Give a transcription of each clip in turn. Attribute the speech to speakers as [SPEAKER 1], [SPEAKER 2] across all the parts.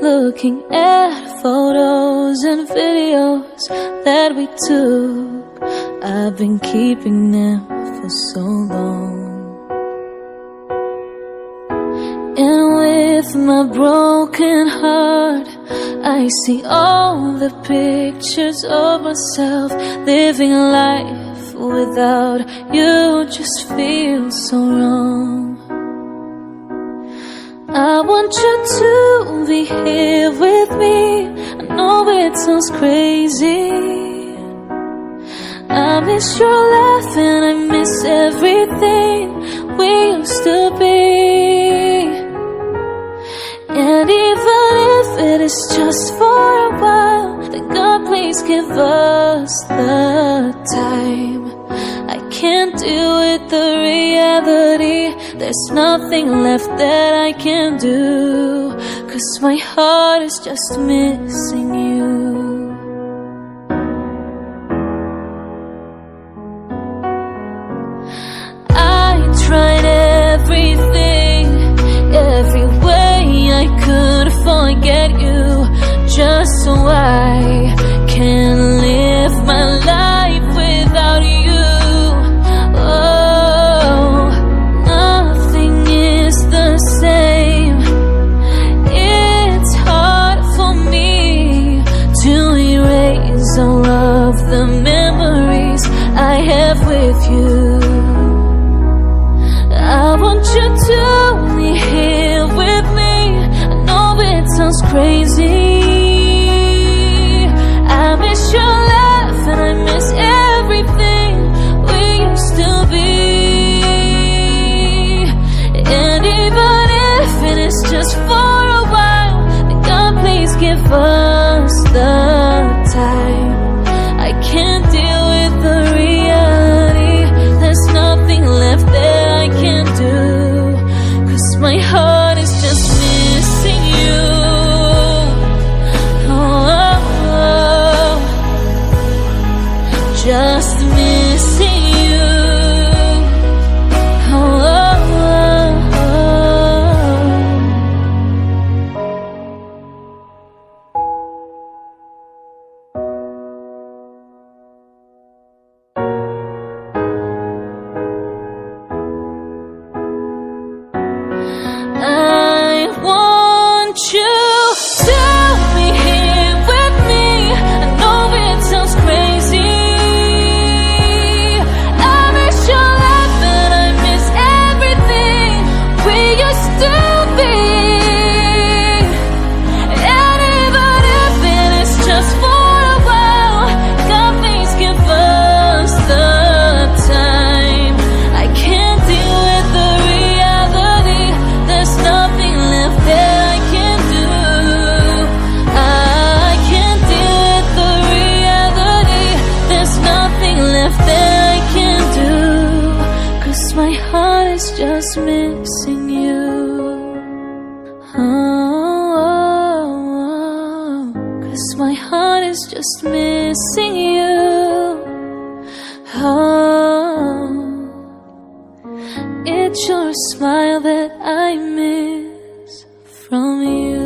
[SPEAKER 1] looking at photos and videos that we took. I've been keeping them for so long. And with my broken heart, I see all the pictures of myself living life without you. Just feels so wrong. I want you to be here with me. I know it sounds crazy. I miss your laugh and I miss everything we used to be. And even if it is just for a while, then God please give us the time. I can't deal with the reality. There's nothing left that I can do, 'cause my heart is just missing you. I tried everything, every way I could forget you, just so I can live my life without you. Oh, nothing is the same. It's hard for me to erase all of the memories I have with you. I want you to be here with me. I know it sounds crazy. I miss your laugh and I miss everything we used to be. And even if it is just for a while, then God please give us the time. I can't deal with the reality. There's nothing left that I can do, 'cause my heart is just missing you. Just missing you. I want you to be here with me. I know it sounds crazy. My heart is just missing you. Oh, 'cause my heart is just missing you. Oh, it's your smile that I miss from you.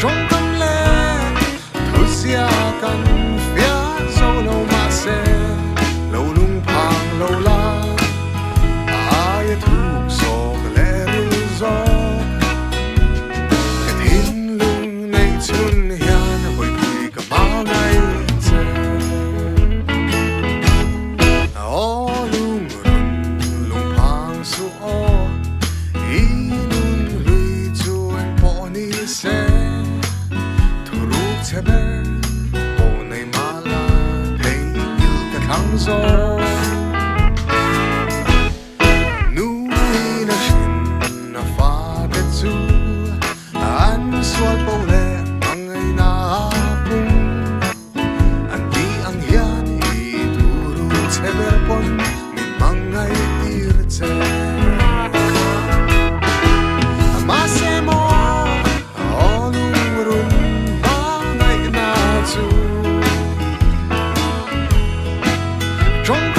[SPEAKER 2] Trong tâm lệ thu xia căn phía 장소 누이 na shin na fa de zu an sual po le ang ay naapong an di ang yan ituro teberpon mi mangay tirtse mahse mo onung run mangay na zu trong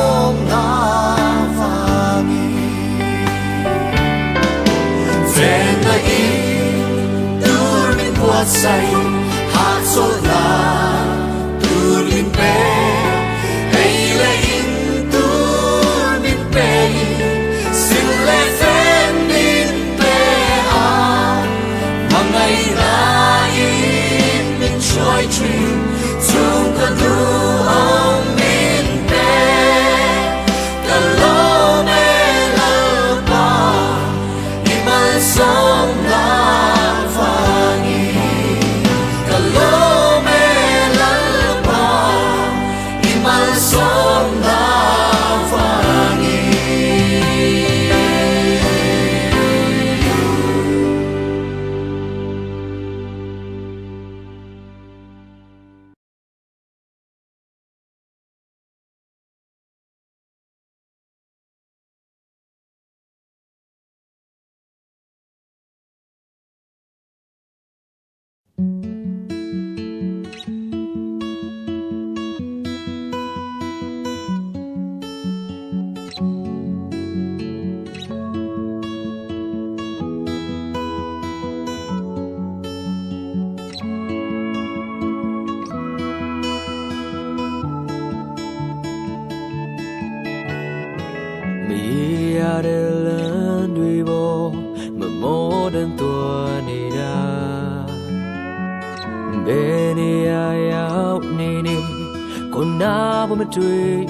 [SPEAKER 2] tlawmna avangin Ven na in dur min buatsaih hat sol na dur min pe ei le in dur min pe sil le fen min pe a mangai na in min choi tree chung ka du ong min pe ka lo me la pa ni mal som na avangin ka lo me la pa ni mal som na avangin
[SPEAKER 3] Mi adelan duibo memodan tua nida Beni ayau nini kona bumatui